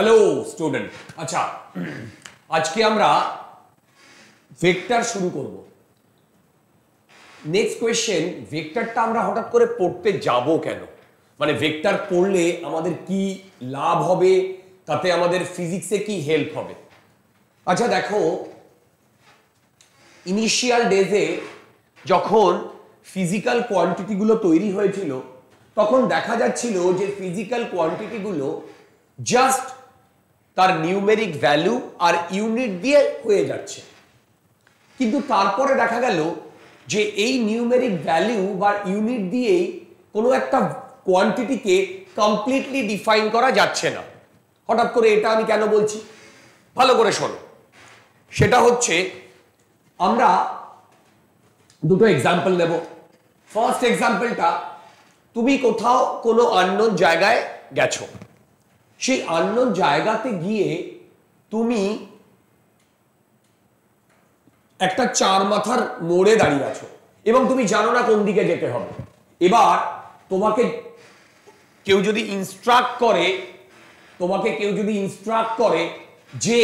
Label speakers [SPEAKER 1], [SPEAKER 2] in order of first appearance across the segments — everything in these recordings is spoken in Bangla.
[SPEAKER 1] Hello student. আচ্ছা, আজকে আমরা ভেক্টর শুরু করব। নেক্সট কোয়েশ্চেন, ভেক্টরটা আমরা হঠাৎ করে পড়তে যাব কেন? মানে ভেক্টর পড়লে আমাদের কি লাভ হবে, তাতে আমাদের ফিজিক্সে কি হেল্প হবে? আচ্ছা দেখো, ইনিশিয়াল ডেজে যখন ফিজিক্যাল কোয়ান্টিটিগুলো তৈরি হয়েছিল তখন দেখা যাচ্ছিল যে ফিজিক্যাল কোয়ান্টিটিগুলো জাস্ট তার নিউমেরিক ভ্যালু আর ইউনিট দিয়ে হয়ে যাচ্ছে, কিন্তু তারপরে দেখা গেল যে এই নিউমেরিক ভ্যালু বা ইউনিট দিয়েই কোনো একটা কোয়ান্টিটিকে কমপ্লিটলি ডিফাইন করা যাচ্ছে না। হঠাৎ করে এটা আমি কেন বলছি, ভালো করে শোনো। সেটা হচ্ছে, আমরা দুটো এক্সাম্পল নেব। ফার্স্ট এক্সাম্পলটা, তুমি কোথাও কোনো আননোন জায়গায় গেছো, সেই আননোন জায়গাতে গিয়ে তুমি একটা চার মাথার মোড়ে দাঁড়িয়ে আছো এবং তুমি জানো না কোন দিকে যেতে হবে। এবার তোমাকে কেউ যদি ইনস্ট্রাক্ট করে যে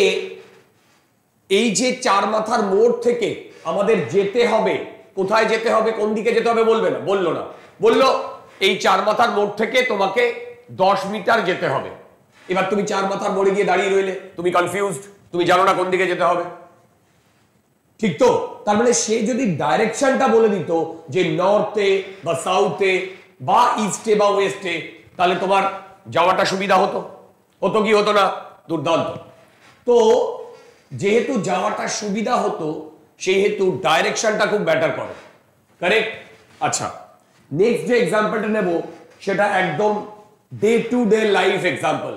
[SPEAKER 1] এই যে চার মাথার মোড় থেকে আমাদের যেতে হবে, কোথায় যেতে হবে, কোন দিকে যেতে হবে বলবে না, বললো এই চার মাথার মোড় থেকে তোমাকে 10 মিটার যেতে হবে। এবার তুমি চার মাথার মোড়ে গিয়ে দাঁড়িয়ে রইলে, তুমি কনফিউজড, তুমি জানো না কোন দিকে যেতে হবে, ঠিক তো? তার মানে সে যদি ডাইরেকশনটা বলে দিত যে নর্থে বা সাউথে বা ইস্টে বা ওয়েস্টে, তাহলে তোমার যাওয়াটা সুবিধা হতো কি হতো না? দুর্দান্ত। তো যেহেতু যাওয়াটা সুবিধা হতো, সেহেতু ডাইরেকশনটা খুব ব্যাটার করে, কারেক্ট? আচ্ছা, নেক্সট যে এক্সাম্পলটা নেব সেটা একদম day to day life example.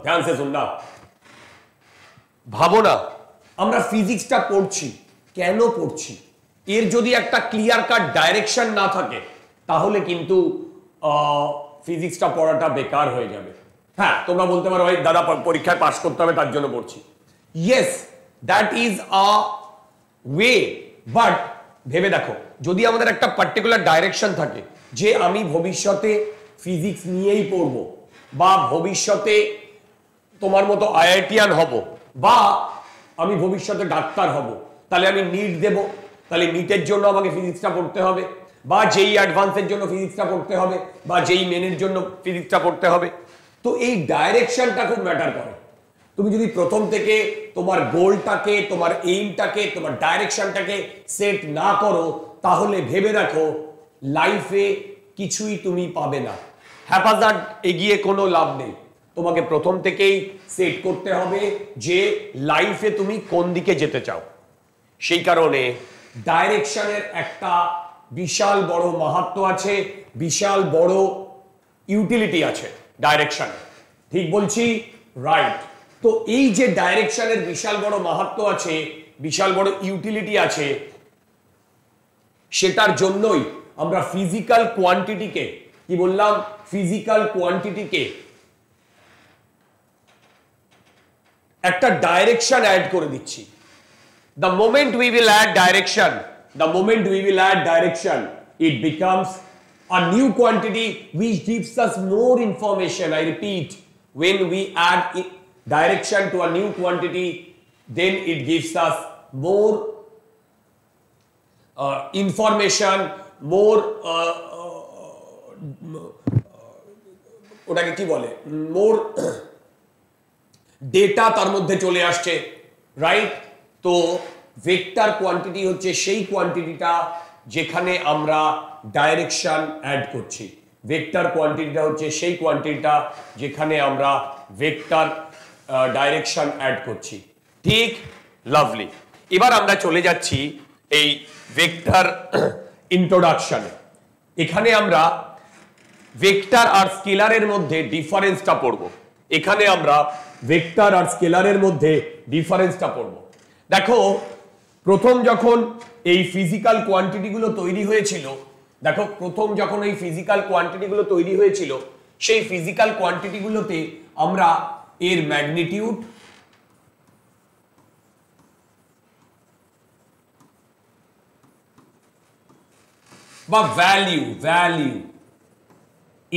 [SPEAKER 1] ধ্যান সে শুননা। ভাবো না, আমরা ফিজিক্সটা পড়ছি, কেন পড়ছি? এর যদি একটা ক্লিয়ার কাট ডাইরেকশন না থাকে তাহলে কিন্তু ফিজিক্সটা পড়াটা বেকার হয়ে যাবে। হ্যাঁ, তোমরা বলতে পারো ভাই দাদা পরীক্ষায় পাস করতে হবে তার জন্য পড়ছি। Yes, that is a way, but ভেবে দেখো, যদি আমাদের একটা পার্টিকুলার ডাইরেকশন থাকে যে আমি ভবিষ্যতে ফিজিক্স নিয়েই পড়বো, বা ভবিষ্যতে তোমার মতো আইআইটিয়ান হব, বা আমি ভবিষ্যতে ডাক্তার হব, তাহলে আমি নিট দেব, তাহলে নিটের জন্য আমাকে ফিজিক্সটা পড়তে হবে, বা যেই অ্যাডভান্সের জন্য ফিজিক্সটা পড়তে হবে, বা যেই মেনের জন্য ফিজিক্সটা পড়তে হবে। তো এই ডাইরেকশনটা খুব ম্যাটার করে। তুমি যদি প্রথম থেকে তোমার গোলটাকে, তোমার এইমটাকে, তোমার ডাইরেকশনটাকে সেট না করো, তাহলে ভেবে দেখো লাইফে কিছুই তুমি পাবে না। হ্যাপাজার্ড এগিয়ে কোনো লাভ নেই। তোমাকে প্রথম থেকেই সেট করতে হবে যে লাইফে তুমি কোন দিকে যেতে চাও। সেই কারণে ডাইরেকশনের একটা বিশাল বড় মাহাত্ম্য আছে, বিশাল বড় ইউটিলিটি আছে ডাইরেকশন। ঠিক বলছি? রাইট। তো এই যে ডাইরেকশনের বিশাল বড় মাহাত্ম্য আছে, বিশাল বড় ইউটিলিটি আছে, সেটার জন্যই আমরা ফিজিক্যাল কোয়ান্টিটিকে, কি বললাম, ফিজিক্যাল কোয়ান্টিটিকে একটা ডাইরেকশন অ্যাড করে দিচ্ছি। The moment we will add direction, it becomes a new quantity which gives us more information. I repeat, when we add direction to a new quantity, then it gives us more information, more ওটাকে কি বলে, মোর ডেটা তার মধ্যে চলে আসছে, রাইট? তো ভেক্টর কোয়ান্টিটি হচ্ছে সেই কোয়ান্টিটিটা যেখানে আমরা ডাইরেকশন অ্যাড করছি। ভেক্টর কোয়ান্টিটিটা হচ্ছে সেই কোয়ান্টিটিটা যেখানে আমরা ভেক্টর ডাইরেকশন অ্যাড করছি। ঠিক, লাভলি। এবার আমরা চলে যাচ্ছি এই ভেক্টর ইন্ট্রোডাকশনে। এখানে আমরা ভেক্টর আর স্কেলারের মধ্যে ডিফারেন্সটা পড়ব। দেখো, প্রথম যখন এই ফিজিক্যাল কোয়ান্টিটিগুলো তৈরি হয়েছিল, সেই ফিজিক্যাল কোয়ান্টিটিগুলোতে আমরা এর ম্যাগনিটিউড, বা ভ্যালিউ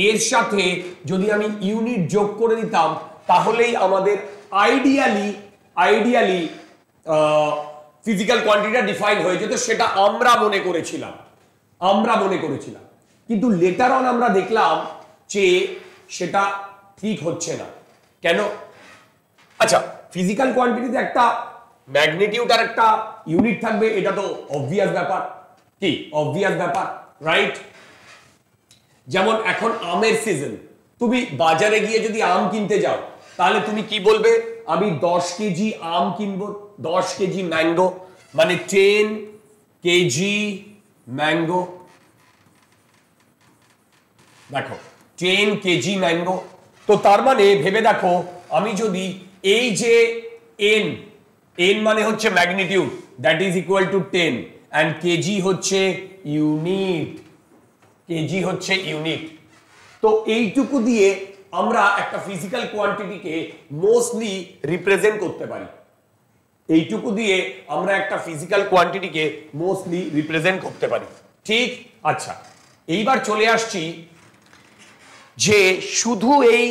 [SPEAKER 1] এর সাথে যদি আমি ইউনিট যোগ করে দিতাম তাহলেই আমাদের আইডিয়ালি ফিজিক্যাল কোয়ান্টিটিটা ডিফাইন হয়ে যেত, সেটা আমরা মনে করেছিলাম। কিন্তু লেটার অন আমরা দেখলাম যে সেটা ঠিক হচ্ছে না। কেন? আচ্ছা, ফিজিক্যাল কোয়ান্টিটিতে একটা ম্যাগনিটিউড আর একটা ইউনিট থাকবে, এটা তো অবভিয়াস ব্যাপার। কি অবভিয়াস ব্যাপার, রাইট? যেমন এখন আমের সিজন, তুমি বাজারে গিয়ে যদি আম কিনতে যাও তাহলে তুমি কি বলবে? আমি 10 কেজি আম কিনবো, 10 কেজি ম্যাঙ্গো, মানে 10 কেজি ম্যাঙ্গো। দেখো 10 কেজি ম্যাঙ্গো, তো তার মানে ভেবে দেখো, আমি যদি এই যে এন মানে হচ্ছে magnitude, that is equal to 10 and KG হচ্ছে ইউনিট, তো এইটুকু দিয়ে আমরা একটা ফিজিক্যাল কোয়ান্টিটিকে মোস্টলি রিপ্রেজেন্ট করতে পারি। ঠিক? আচ্ছা, এইবার চলে আসছি যে শুধু এই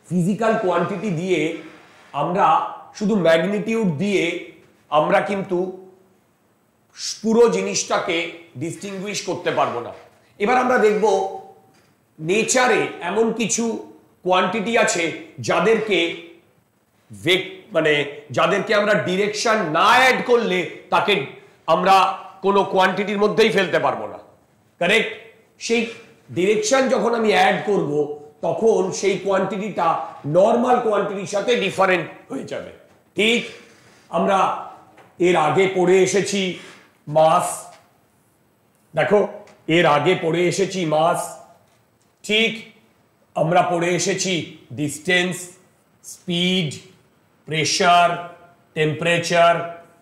[SPEAKER 1] ফিজিক্যাল কোয়ান্টিটি দিয়ে আমরা, শুধু ম্যাগনিটিউড দিয়ে আমরা কিন্তু পুরো জিনিসটাকে ডিস্টিংগুইশ করতে পারবো না। এবার আমরা দেখব নেচারে এমন কিছু কোয়ান্টিটি আছে যাদেরকে যাদেরকে আমরা ডিরেকশন না অ্যাড করলে তাকে আমরা কোনো কোয়ান্টিটির মধ্যেই ফেলতে পারবো না। কারেক্ট? সেই ডিরেকশন যখন আমি অ্যাড করব তখন সেই কোয়ান্টিটিটা নর্মাল কোয়ান্টিটির সাথে ডিফারেন্ট হয়ে যাবে। ঠিক? আমরা এর আগে পড়ে এসেছি মাস, দেখো এর আগে পড়ে এসেছি মাস, ঠিক? আমরা পড়ে এসেছি distance, speed, pressure, temperature,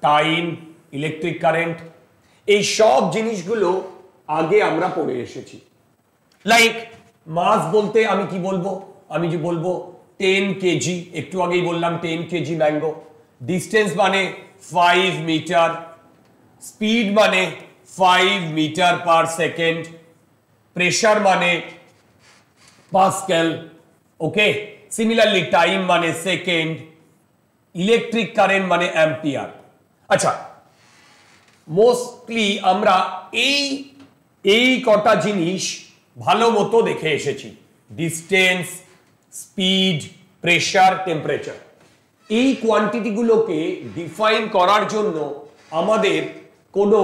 [SPEAKER 1] time, electric current, এই সব জিনিসগুলো আগে আমরা পড়ে এসেছি। লাইক মাস বলতে আমি কি বলবো? আমি যে বলবো 10 কেজি, একটু আগেই বললাম 10 কেজি ম্যাঙ্গো। ডিস্টেন্স মানে 5 মিটার, স্পিড মানে 5 মিটার পার সেকেন্ড, প্রেশার মানে পাস্কেল, ওকে? সিমিলারলি টাইম মানে সেকেন্ড, ইলেকট্রিক কারেন্ট মানে অ্যাম্পিয়ার। আচ্ছা, মোস্টলি আমরা এই কটা জিনিস ভালো মতো দেখে এসেছি, ডিস্টেন্স, স্পিড, প্রেশার, টেম্পারেচার। এই কোয়ান্টিটিগুলোকে ডিফাইন করার জন্য আমাদের কোনো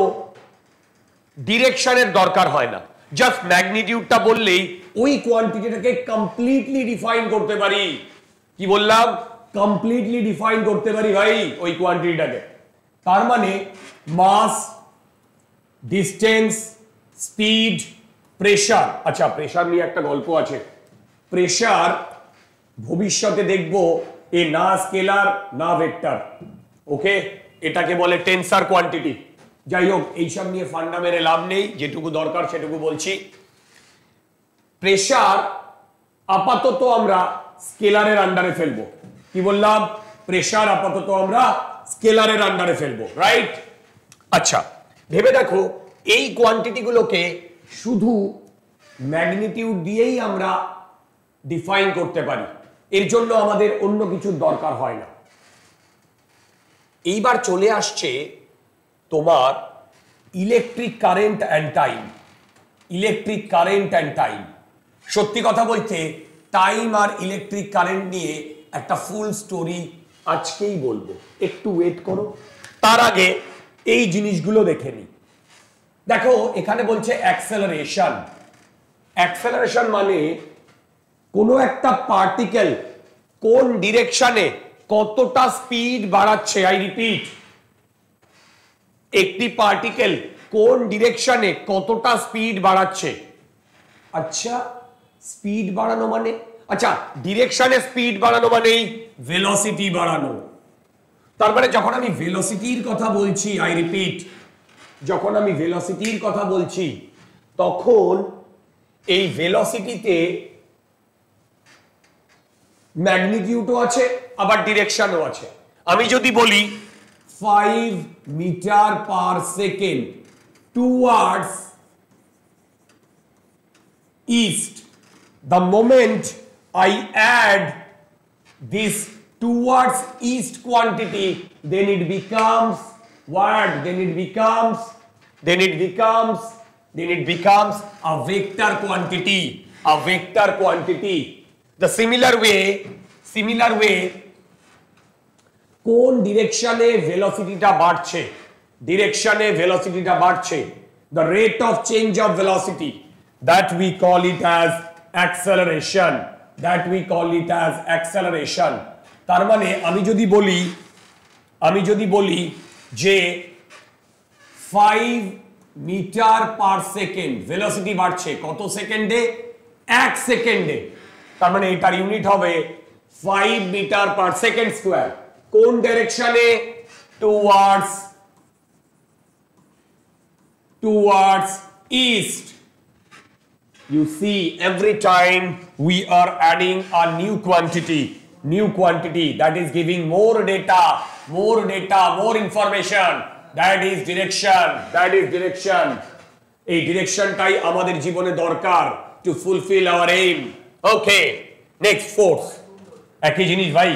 [SPEAKER 1] ডিরেকশনের দরকার হয় না, জাস্ট ম্যাগনিটিউডটা বললেই ওই কোয়ান্টিটিটাকে কমপ্লিটলি ডিফাইন করতে পারি। কি বললাম? কমপ্লিটলি ডিফাইন করতে পারি ভাই ওই কোয়ান্টিটিটাকে। তার মানে মাস, ডিস্টেন্স, স্পিড, প্রেশার। আচ্ছা, প্রেশার নিয়ে একটা গল্প আছে। প্রেশার ভবিষ্যতে দেখবো এ না স্কেলার না ভেক্টর, ওকে? এটাকে বলে টেন্সার কোয়ান্টিটি। যাই হোক, এইসব নিয়ে ফান্ডা মেরে লাভ নেই, যেটুকু দরকার সেটুকু বলছি। প্রেশার আপাতত আমরা স্কেলারের আন্ডারে ফেলবো। কি বললাম? প্রেশার আপাতত আমরা স্কেলারের আন্ডারে ফেলবো, রাইট? আচ্ছা, ভেবে দেখো এই কোয়ান্টিটিগুলোকে শুধু ম্যাগনিটিউড দিয়েই আমরা ডিফাইন করতে পারি, এর জন্য আমাদের অন্য কিছুর দরকার হয় না। এইবার চলে আসছে তোমার ইলেকট্রিক কারেন্ট অ্যান্ড টাইম। সত্যি কথা বলতে টাইম আর ইলেকট্রিক কারেন্ট নিয়ে একটা ফুল স্টোরি আজকেই বলবো, একটু ওয়েট করো। তার আগে এই জিনিসগুলো দেখে নিই। দেখো এখানে বলছে অ্যাক্সেলারেশন মানে কোনো একটা পার্টিকেল কোন ডিরেকশনে কতটা স্পিড বাড়াচ্ছে। আই রিপিট, একটি পার্টিকেল কোন ডিরেকশনে কতটা স্পিড বাড়াচ্ছে। আচ্ছা, স্পিড বাড়ানো মানে, আচ্ছা ডিরেকশনে স্পিড বাড়ানো মানেই ভেলোসিটি বাড়ানো। তার মানে যখন আমি ভেলোসিটির কথা বলছি, আই রিপিট, যখন আমি ভেলোসিটির কথা বলছি তখন এই ভেলোসিটিতে ম্যাগনিটিউডও আছে আবার ডিরেকশনও আছে। আমি যদি বলি 5 metre per second towards east. The moment I add this towards east quantity, then it becomes what? Then it becomes a vector quantity. A vector quantity. The similar way কোন ডিরেকশনে ভেলোসিটিটা বাড়ছে, the rate of change of velocity, that we call it as acceleration. তার মানে আমি যদি বলি যে 5 মিটার পার সেকেন্ড ভেলোসিটি বাড়ছে কত সেকেন্ডে? 1 সেকেন্ডে। তার মানে এটার ইউনিট হবে 5 মিটার পার সেকেন্ড স্কয়ার। কোন ডাইরেকশনে? towards east. You see, every time we are adding a new quantity that is giving more data, more information. That is direction. এই ডিরেকশনটাই আমাদের জীবনে দরকার to fulfill our aim. Okay, next force. একই জিনিস ভাই,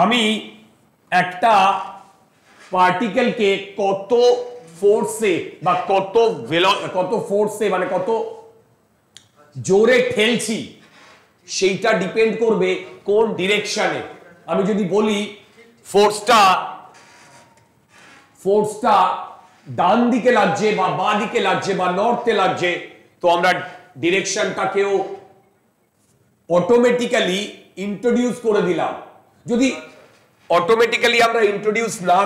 [SPEAKER 1] আমি একটা পার্টিকেলকে কত ফোর্সে বা কত ফোর্সে মানে কত জোরে ঠেলছি সেইটা ডিপেন্ড করবে কোন ডিরেকশনে। আমি যদি বলি ফোর্সটা ডান দিকে লাগছে বা বাঁ দিকে লাগছে বা নর্থে লাগছে, তো আমরা ডিরেকশনটাকেও অটোমেটিক্যালি ইন্ট্রোডিউস করে দিলাম। যদি অটোমেটিক্যালি আমরা ইন্ট্রোডিউস না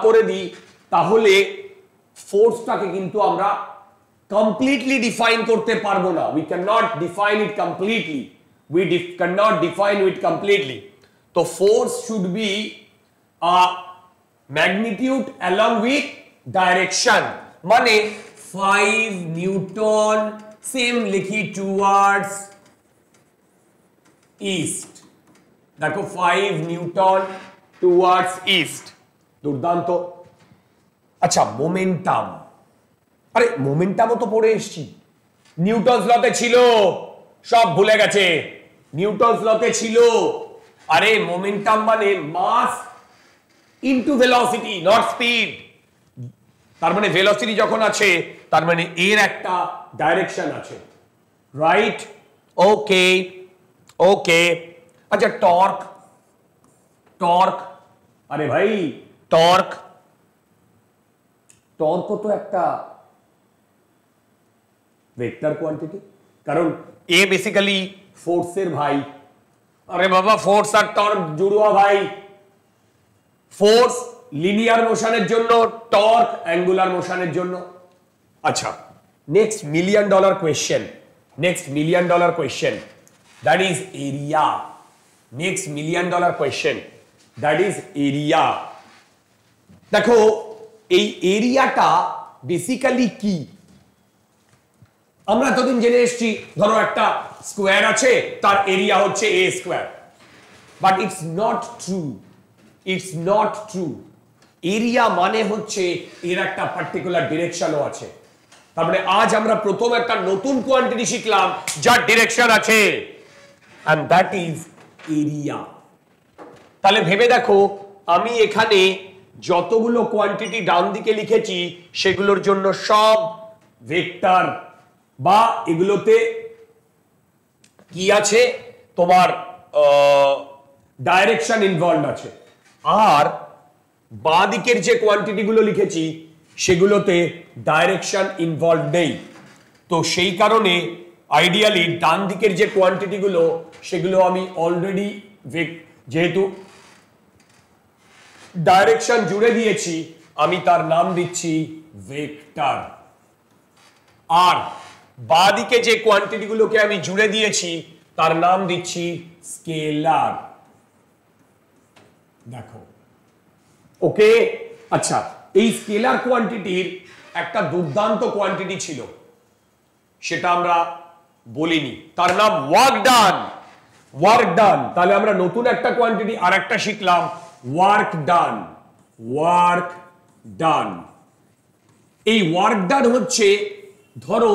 [SPEAKER 1] করে দিই তাহলে ফোর্সটাকে কিন্তু আমরা কমপ্লিটলি ডিফাইন করতে পারবো না। we cannot define it completely. তো force should be a magnitude along with direction. মানে 5 নিউটন, সেম লিখি towards east। দেখো 5 নিউটন towards east, দুর্দান্ত। আচ্ছা, মোমেন্টামও তো পড়ে এসেছি, নিউটনস লতে ছিল, সব ভুলে গেছে। নিউটনস লতে ছিল, আরে মোমেন্টাম মানে mass into velocity, not speed. তার মানে ভেলোসিটি যখন আছে তার মানে এর একটা ডাইরেকশন আছে, রাইট? ওকে। আচ্ছা, টর্ক, আরে ভাই টর্ক তো একটা ভেক্টর কোয়ান্টিটি, কারণ এ বেসিক্যালি ফোর্সের ভাই। আরে বাবা, ফোর্স আর টর্ক জুড়ুয়া ভাই। ফোর্স লিনিয়ার মোশনের জন্য, টর্ক অ্যাঙ্গুলার মোশনের জন্য। আচ্ছা, next million dollar question, that is area. দেখো, এই এরিয়াটা বেসিক্যালি কি? আমরা এতদিন জেনে এসেছি, ধরো একটা স্কোয়ার আছে, তার এরিয়া হচ্ছে a square, but it's not true. Area মানে হচ্ছে এর একটা পার্টিকুলার ডিরেকশনও আছে। তার মানে আজ আমরা প্রথম একটা নতুন কোয়ান্টিটি শিখলাম যার ডিরেকশন আছে, and that is এরিয়া। তাহলে ভেবে দেখো, আমি এখানে যতগুলো কোয়ান্টিটি ডান দিকে লিখেছি সেগুলোর জন্য সব ভেক্টর, বা এগুলোতে কি আছে, তোমার ডাইরেকশন ইনভলভড আছে। আর বাঁ দিকের যে কোয়ান্টিটি গুলো লিখেছি সেগুলোতে ডাইরেকশন ইনভলভড নেই। তো সেই কারণে আইডিয়ালি ডান দিকের যে কোয়ান্টিটি গুলো সেগুলো আমি অলরেডি যেহেতু ডাইরেকশন জুড়ে দিয়েছি, আমি তার নাম দিচ্ছি ভেক্টর। আর বাঁ দিকে যে কোয়ান্টিটি গুলোকে আমি জুড়ে দিয়েছি তার নাম দিচ্ছি স্কেলার। দেখো, ওকে। আচ্ছা, এই স্কেলার কোয়ান্টিটির একটা দুর্দান্ত কোয়ান্টিটি ছিল, সেটা আমরা বলিনি, তার নাম ওয়ার্ক ডান। তাহলে আমরা নতুন একটা কোয়ান্টিটি আর একটা শিখলাম, ওয়ার্ক ডান। এই ওয়ার্ক ডান হচ্ছে, ধরো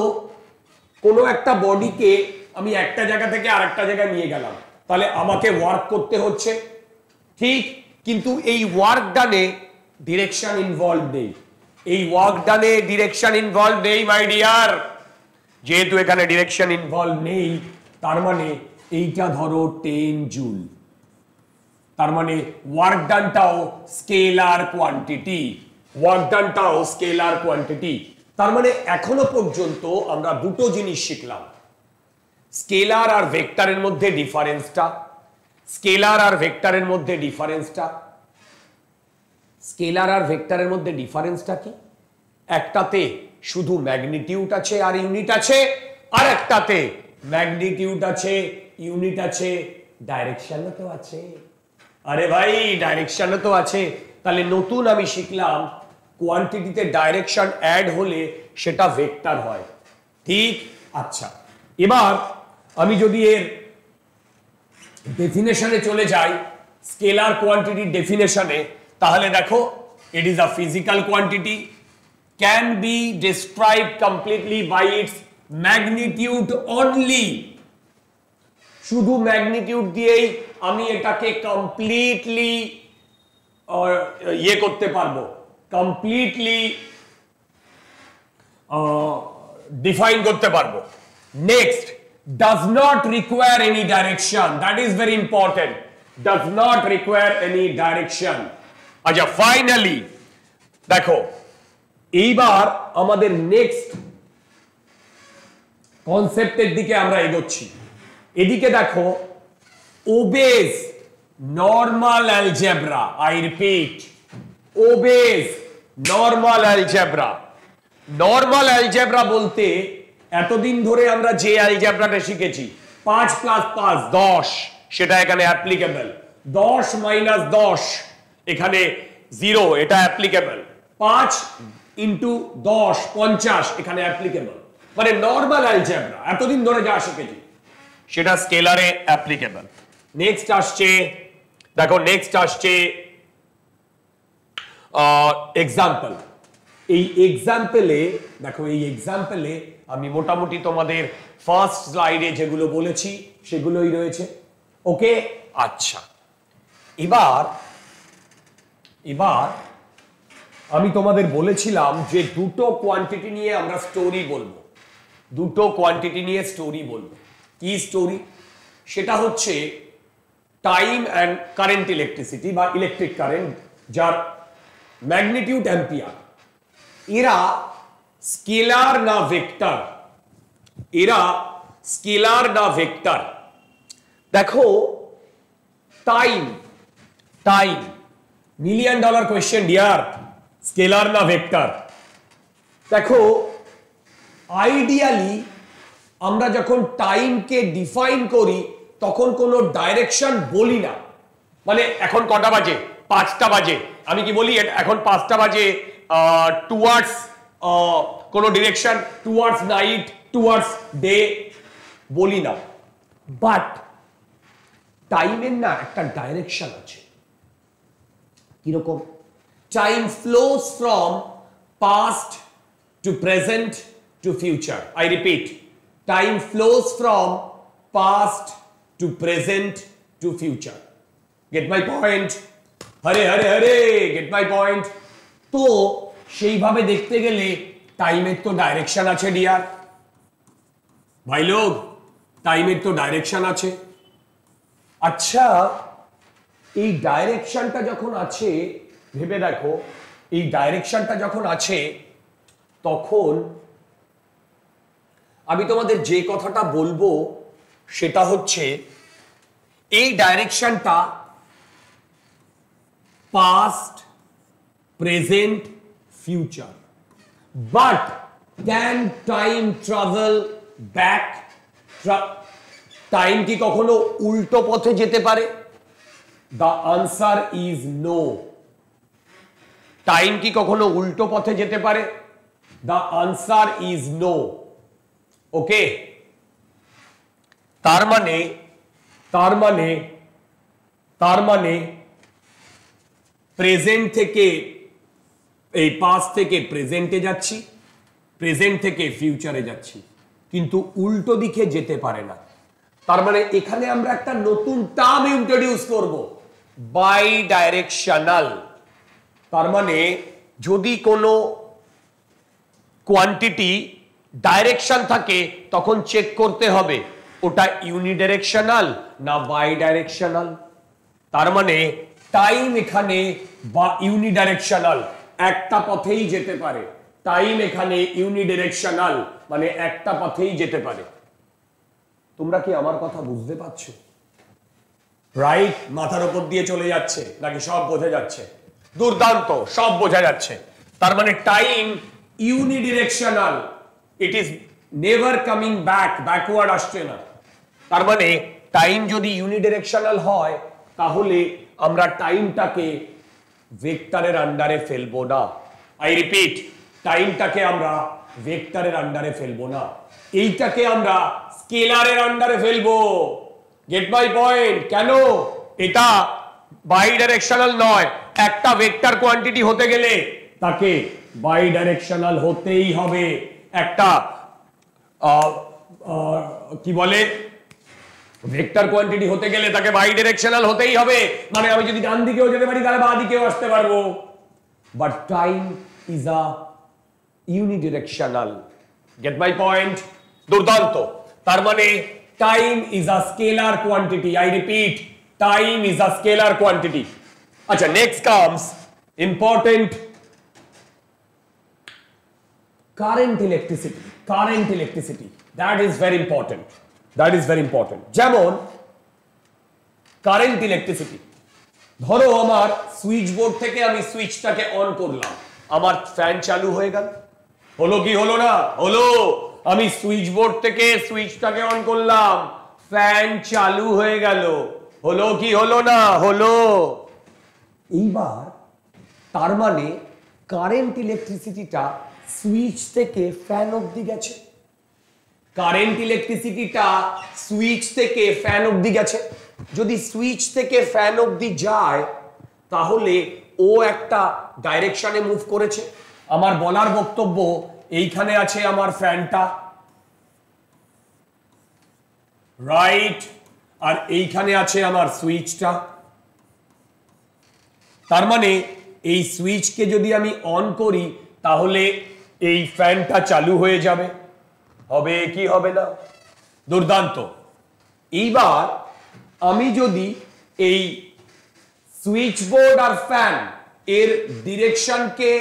[SPEAKER 1] কোনো একটা বডিকে আমি একটা জায়গা থেকে আরেকটা জায়গায় নিয়ে গেলাম, তাহলে আমাকে ওয়ার্ক করতে হচ্ছে, ঠিক। কিন্তু এই ওয়ার্ক ডানে ডিরেকশন ইনভলভ নেই, এই ওয়ার্ক ডানে ডিরেকশন ইনভলভ নেই মাই ডিয়ার। যেহেতু এখানে ডিরেকশন ইনভলভ নেই, তার মানে এইটা ধরো 10 জুল, তার মানে ওয়ার্ক ডানটাও স্কেলার কোয়ান্টিটি, ওয়ার্ক ডানটাও স্কেলার কোয়ান্টিটি। তার মানে এখনো পর্যন্ত আমরা দুটো জিনিস শিখলাম, স্কেলার আর ভেক্টরের মধ্যে ডিফারেন্সটা, স্কেলার আর ভেক্টরের মধ্যে ডিফারেন্সটা, স্কেলার আর ভেক্টরের মধ্যে ডিফারেন্সটা কি? একটাতে শুধু ম্যাগনিটিউড আছে আর ইউনিট আছে, আর একটাতে ম্যাগনিটিউড আছে, ইউনিট আছে, ডাইরেকশনও তো আছে। আরে ভাই ডাইরেকশনও তো আছে, তাহলে নতুন আমি শিখলাম কোয়ান্টিটিতে ডাইরেকশন অ্যাড হলে সেটা ভেক্টর হয়, ঠিক। আচ্ছা, এবার আমি যদি এর ডেফিনেশনে চলে যাই, স্কেলার কোয়ান্টিটির ডেফিনেশনে, তাহলে দেখো it is a physical quantity, can be described completely by its magnitude only. শুধু ম্যাগনিটিউড দিয়েই আমি এটাকে কমপ্লিটলি ইয়ে করতে পারবো, কমপ্লিটলি ডিফাইন করতে পারবো। Next, does not require any direction, that is very important, does not require any direction। আচ্ছা, ফাইনালি দেখো এইবার আমাদের নেক্সট কনসেপ্টের দিকে আমরা এগোচ্ছি। এদিকে দেখো, obeys normal algebra, I repeat, obeys normal algebra. Normal algebra বলতে এতদিন ধরে আমরা যে অ্যালজেব্রাটা শিখেছি 5 + 5 10, সেটা এখানে অ্যাপ্লিকেবল। 10 - 10 এখানে 0, এটা অ্যাপ্লিকেবল। 5 × 10 50 এখানে অ্যাপ্লিকেবল। মানে নর্মাল অ্যালজেব্রা এতদিন ধরে যা শিখেছি সেটা স্কেলারে অ্যাপ্লিকেবল। নেক্সট আসছে, দেখো নেক্সট আসছে এক্সাম্পল। এই এক্সাম্পলে দেখো, এই এক্সাম্পলে আমি মোটামুটি তোমাদের ফার্স্ট স্লাইডে যেগুলো বলেছি সেগুলোই রয়েছে, ওকে। আচ্ছা, এবার আমি তোমাদের বলেছিলাম যে দুটো কোয়ান্টিটি নিয়ে আমরা স্টোরি বলবো, দুটো কোয়ান্টিটি নিয়ে স্টোরি বলবো। কি স্টোরি? সেটা হচ্ছে টাইম অ্যান্ড কারেন্ট ইলেকট্রিসিটি বা ইলেকট্রিক কারেন্ট, যার ম্যাগনিটিউড অ্যাম্পিয়ার। এরা স্কেলার না ভেক্টর, এরা স্কেলার না ভেক্টর। দেখো time, time million dollar question dear, scalar না ভেক্টর। দেখো আইডিয়ালি আমরা যখন টাইমকে ডিফাইন করি তখন কোনো ডাইরেকশন বলি না। মানে এখন কটা বাজে? 5টা বাজে, আমি কি বলি এখন 5টা বাজে টুয়ার্ডস কোনো direction, towards night, towards day বলি না। বাট টাইমের না একটা ডাইরেকশন আছে। কিরকম? Time flows from past to present to future. I repeat, time flows from past to present to future. Get my point? হরে হরে হরে, গেট মাই পয়েন্ট? তো সেইভাবে দেখতে গেলে টাইমের তো ডাইরেকশন আছে ডিয়ার ভাই লোক, টাইমের তো ডাইরেকশন আছে। আচ্ছা, এই ডাইরেকশনটা যখন আছে, ভেবে দেখো, এই ডাইরেকশনটা যখন আছে তখন আমি তোমাদের যে কথাটা বলবো সেটা হচ্ছে এই ডাইরেকশনটা past, present, future. But can time travel back? Time কি কখনো উল্টো পথে যেতে পারে? The answer is no. Time কি কখনো উল্টো পথে যেতে পারে? The answer is no. Okay, তার মানে প্রেজেন্ট থেকে এই পাস্ট থেকে প্রেজেন্টে যাচ্ছি, প্রেজেন্ট থেকে ফিউচারে যাচ্ছি, কিন্তু উল্টো দিকে যেতে পারে না। তার মানে এখানে আমরা একটা নতুন টার্ম ইন্ট্রোডিউস করব, বাই ডাইরেকশনাল। তার মানে যদি কোনো কোয়ান্টিটি ডাইরেকশন থাকে তখন চেক করতে হবে ওটা ইউনিডাইরেকশনাল না বাই ডাইরেকশনাল। তার মানে টাইম এখানে বা ইউনিডাইরেকশনাল, একটা পথেই যেতে পারে। টাইম এখানে ইউনিডাইরেকশনাল মানে একটা পথেই যেতে পারে। তোমরা কি আমার কথা বুঝতে পারছো? রাইট? মাথার উপর দিয়ে চলে যাচ্ছে নাকি সব বোঝা যাচ্ছে? দুর্দান্ত, সব বোঝা যাচ্ছে। তার মানে time unidirectional, it is never coming back, backward আসছে না। তার মানে টাইম যদি ইউনিডিরেকশনাল হয় তাহলে আমরা টাইমটাকে ভেক্টরের আন্ডারে ফেলবো না। আই রিপিট, টাইমটাকে আমরা ভেক্টরের আন্ডারে ফেলবো না, এইটাকে আমরা স্কেলারের আন্ডারে ফেলবো। Gate my point? কেন? এটা বাই ডাইরেকশনাল নয়। একটা ভেক্টর কোয়ান্টিটি হতে গেলে তাকে বাই ডাইরেকশনাল হতেই হবে। একটা কি বলে, ভেক্টর কোয়ান্টিটি হতে গেলে তাকে বাই ডাইরেকশনাল হতেই হবে। মানে আমি যদি ডান দিকেও যেতে পারি তাহলে বাঁ দিকেও আসতে পারবো। But time is a unidirectional. Get my point? দুর্দান্ত। তার মানে time is a scalar quantity. I repeat, time is a scalar quantity. আচ্ছা, next comes important current electricity. Current electricity, that is very important, that is very important. যেমন কারেন্ট ইলেকট্রিসিটি, ধরো আমার সুইচ বোর্ড থেকে আমি সুইচটাকে অন করলাম, আমার ফ্যান চালু হয়ে গেল। হলো কি হলো না? হলো। আমি সুইচ বোর্ড থেকে সুইচটাকে অন করলাম, ফ্যান চালু হয়ে গেল। হলো কি হলো না? হলো। এইবার তার মানে কারেন্ট ইলেকট্রিসিটিটা সুইচ থেকে ফ্যান অবধি গেছে। কারেন্ট ইলেকট্রিসিটিটা সুইচ থেকে ফ্যান অবধি গেছে। যদি সুইচ থেকে ফ্যান অবধি যায় তাহলে ও একটা ডাইরেকশনে মুভ করেছে। আমার বলার বক্তব্য, এইখানে আছে আমার ফ্যানটা, রাইট, আর এইখানে আছে আমার সুইচটা। তার মানে এই সুইচকে যদি আমি অন করি তাহলে এই ফ্যানটা চালু হয়ে যাবে। হবে কি হবে না? দুর্দান্ত। এইবার আমি যদি এই সুইচ বোর্ড আর ফ্যান এর ডিরেকশনকে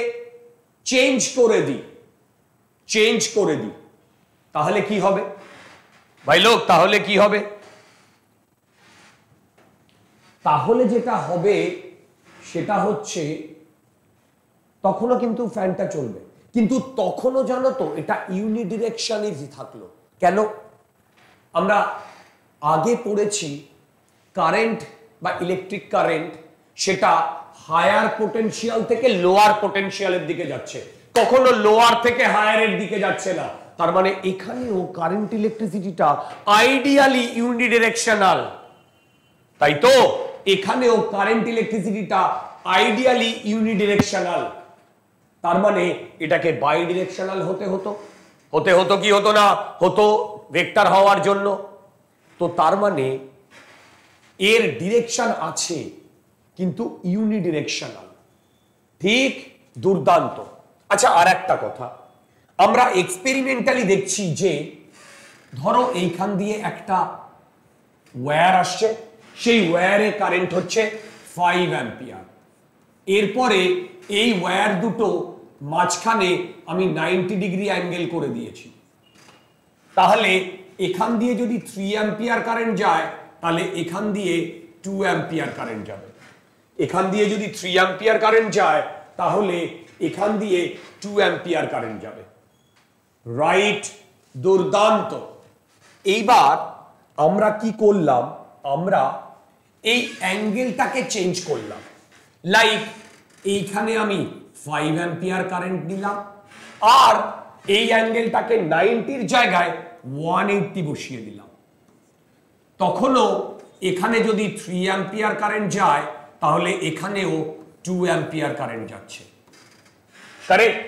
[SPEAKER 1] চেঞ্জ করে দিই তাহলে কি হবে ভাই লোক? তাহলে কি হবে? তাহলে যেটা হবে সেটা হচ্ছে তখনও কিন্তু ফ্যানটা চলবে, কিন্তু তখনও জানো তো এটা ইউনিডিরেকশনই থাকলো। কেন? আমরা আগে পড়েছি কারেন্ট বা ইলেকট্রিক কারেন্ট সেটা হায়ার পোটেনশিয়াল থেকে লোয়ার পোটেনশিয়ালের দিকে যাচ্ছে, কখনো লোয়ার থেকে হায়ারের দিকে যাচ্ছে না। তার মানে এখানেও কারেন্ট ইলেকট্রিসিটিটা আইডিয়ালি ইউনিডিরেকশনাল, তাই তো? এখানেও কারেন্ট ইলেকট্রিসিটিটা আইডিয়ালি ইউনিডিরেকশনাল। তার মানে এটাকে বাই ডিরেকশনাল হতে হতো কি হতো না? হতো, ভেক্টর হওয়ার জন্য। তো তার মানে এর ডিরেকশন আছে কিন্তু ইউনিডিরেকশনাল। ঠিক? দুর্দান্ত। আচ্ছা, আর একটা কথা, আমরা এক্সপেরিমেন্টালি দেখছি যে ধরো এইখান দিয়ে একটা ওয়্যার আসছে, সেই ওয়্যারে কারেন্ট হচ্ছে 5 অ্যাম্পিয়ার। এরপরে এই ওয়্যার দুটো মাঝখানে আমি 90 ডিগ্রি অ্যাঙ্গেল করে দিয়েছি। তাহলে এখান দিয়ে যদি 3 অ্যাম্পিয়ার কারেন্ট যায় তাহলে এখান দিয়ে 2 অ্যাম্পিয়ার কারেন্ট যাবে। এখান দিয়ে যদি 3 অ্যাম্পিয়ার কারেন্ট যায় তাহলে এখান দিয়ে 2 অ্যাম্পিয়ার কারেন্ট যাবে। রাইট? দুর্দান্ত। এইবার আমরা কি করলাম? আমরা এই অ্যাঙ্গেলটাকে চেঞ্জ করলাম। লাইক এইখানে আমি 5 অ্যাম্পিয়ার কারেন্ট দিলাম আর এই অ্যাঙ্গেলটাকে 90-র জায়গায় 180 বসিয়ে দিলাম। তখনও এখানে যদি 3 অ্যাম্পিয়ার কারেন্ট যায় তাহলে এখানেও 2 অ্যাম্পিয়ার কারেন্ট যাচ্ছে। কারেক্ট?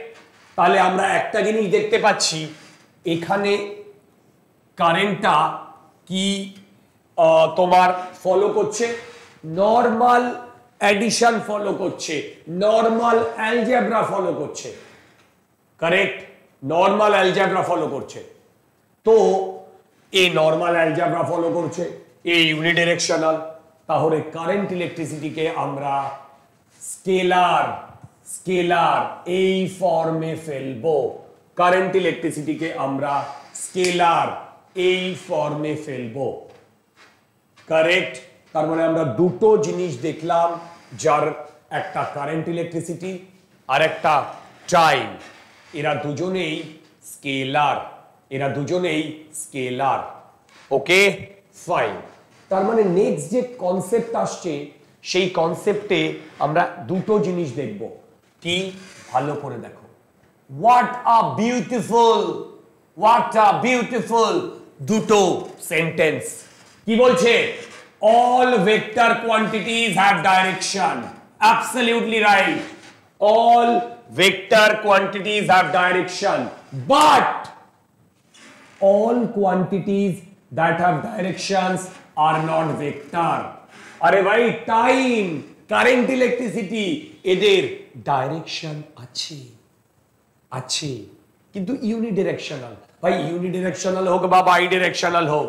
[SPEAKER 1] তাহলে আমরা একটা জিনিস দেখতে পাচ্ছি, এখানে কারেন্টটা কি তোমার ফলো করছে, নর্মাল অ্যাডিশন ফলো করছে, নর্মাল অ্যালজেব্রা ফলো করছে। কারেক্ট? নর্মাল অ্যালজেব্রা ফলো করছে। তো এই নর্মাল অ্যালজেব্রা ফলো করছে, এই ইউনিডিরেকশনাল, তাহলে কারেন্ট ইলেকট্রিসিটিকে আমরা স্কেলার স্কেলার এই ফর্মে ফেলবো। কারেন্ট ইলেকট্রিসিটিকে আমরা স্কেলার এই ফর্মে ফেলবো। কারেক্ট? তার মানে আমরা দুটো জিনিস দেখলাম, যার একটা কারেন্ট ইলেকট্রিসিটি আর একটা টাইম, এরা দুজনেই স্কেলার, এরা দুজনেই স্কেলার। Okay fine. তার মানে নেক্সট যে কনসেপ্ট আসছে, সেই কনসেপ্টে আমরা দুটো জিনিস দেখব। কি? ভালো করে দেখো। What a beautiful, what a beautiful দুটো সেন্টেন্স। কি বলছে? all vector quantities have direction. Absolutely right. All vector quantities have direction, but all quantities that have directions are not vector. अरे भाई टाइम, কারেন্ট ইলেকট্রিসিটি, এদের ডাইরেকশন আছে, আছে, কিন্তু ইউনিডিরেকশনাল। ভাই ইউনিডিরেকশনাল হোক বা বাই ডিরেকশনাল হোক,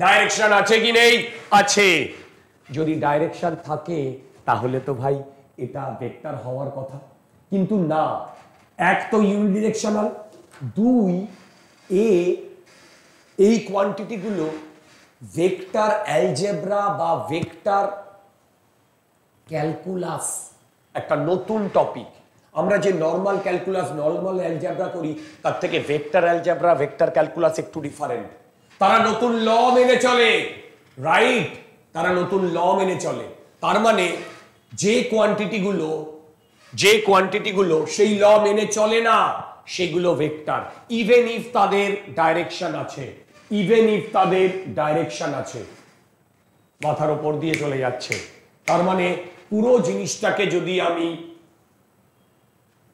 [SPEAKER 1] ডাইরেকশন আছে কি নেই? আছে। যদি ডাইরেকশন থাকে তাহলে তো ভাই এটা ভেক্টর হওয়ার কথা, কিন্তু না। এক তো ইউনিডিরেকশনাল, দুই এই কোয়ান্টিটি গুলো ভেক্টর অ্যালজেব্রা বা ভেক্টর ক্যালকুলাস, একটা নতুন টপিক। আমরা যে নর্মাল ক্যালকুলাস, নর্মাল অ্যালজেব্রা করি, তার থেকে ভেক্টর অ্যালজেব্রা, ভেক্টর ক্যালকুলাস একটু ডিফারেন্ট। তারা নতুন ল মেনে চলে, রাইট? তারা নতুন ল মেনে চলে। তার মানে যে কোয়ান্টিটি গুলো সেই ল মেনে চলে না, সেগুলো ভেক্টর, ইভেন ইফ তাদের ডাইরেকশন আছে, ইভেন ইফ তাদের ডাইরেকশন আছে। মাথার উপর দিয়ে চলে যাচ্ছে। তার মানে পুরো জিনিসটাকে যদি আমি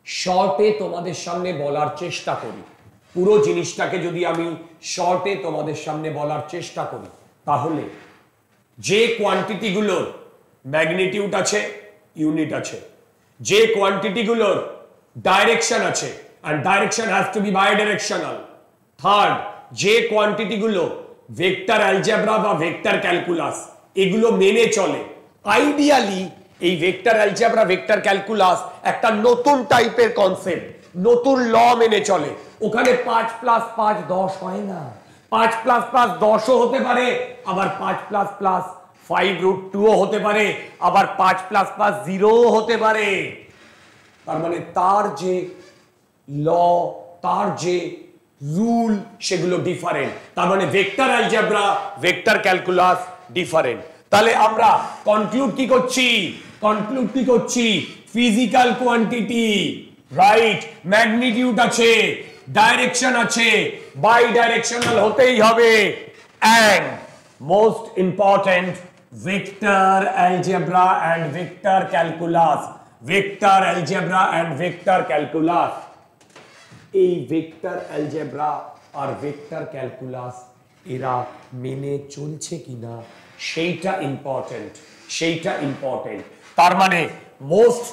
[SPEAKER 1] শর্টে তোমাদের সামনে বলার চেষ্টা করি, পুরো জিনিসটাকে যদি আমি শর্টে তোমাদের সামনে বলার চেষ্টা করি, তাহলে যে কোয়ান্টিটিগুলোর ম্যাগনিটিউড আছে, ইউনিট আছে, যে কোয়ান্টিটিগুলোর ডাইরেকশন আছে, and direction has to be bidirectional. Third, যে কোয়ান্টিটিগুলো ভেক্টর অ্যালজেব্রা বা ভেক্টর ক্যালকুলাস এগুলো মেনে চলে। আইডিয়ালি এই ভেক্টর অ্যালজেব্রা, ভেক্টর ক্যালকুলাস একটা নতুন টাইপের কনসেপ্ট, নতুন ল মেনে চলে। ওখানে 5 + 5 10 হয় না, 5 + 5 10ও হতে পারে, আবার 5 + 5√2ও হতে পারে, আবার 5 + 5 0ও হতে পারে। তার মানে তার যে ল, তার যে রুল, সেগুলো ডিফারেন্ট। তার মানে vector algebra, vector calculus different. তাহলে আমরা কনক্লুড কি করছি? ফিজিক্যাল কোয়ান্টিটি, রাইট, ম্যাগনিটিউড আছে, ডাইরেকশন আছে, বাই ডাইরেকশনাল হতেই হবে, and most important vector algebra and vector calculus, vector algebra and vector calculus. এই ভেক্টর অ্যালজেব্রা আর ভেক্টর ক্যালকুলাস এরা মেনে চলছে কিনা সেইটা ইম্পর্টেন্ট, সেইটা ইম্পর্টেন্ট। তার মানে মোস্ট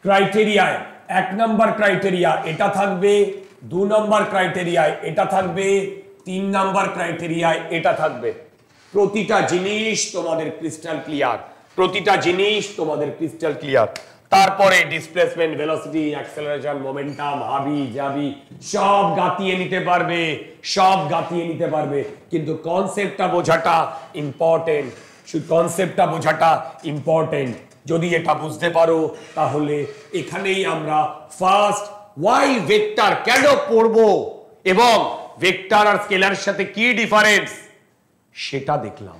[SPEAKER 1] ক্রাইটেরিয়ায় 1 নম্বর ক্রাইটেরিয়া এটা থাকবে, 2 নম্বর ক্রাইটেরিয়ায় এটা থাকবে, 3 নম্বর ক্রাইটেরিয়ায় এটা থাকবে। প্রতিটা জিনিস তোমাদের ক্রিস্টাল ক্লিয়ার, প্রতিটা জিনিস তোমাদের ক্রিস্টাল ক্লিয়ার। তারপরে ডিসপ্লেসমেন্ট, ভেলোসিটি, অ্যাক্সেলারেশন, মোমেন্টাম, হাবি জাবি সব গাতিয়ে নিতে পারবে, সব গাতিয়ে নিতে পারবে, কিন্তু কনসেপ্টটা বোঝাটা ইম্পর্টেন্ট, শুধু কনসেপ্টটা বোঝাটা ইম্পর্টেন্ট। যদি এটা বুঝতে পারো তাহলে এখানেই আমরা ফার্স্ট ওয়াই ভেক্টর কেন পড়বো এবং ভেক্টর আর স্কেলারের সাথে কি ডিফারেন্স সেটা দেখলাম।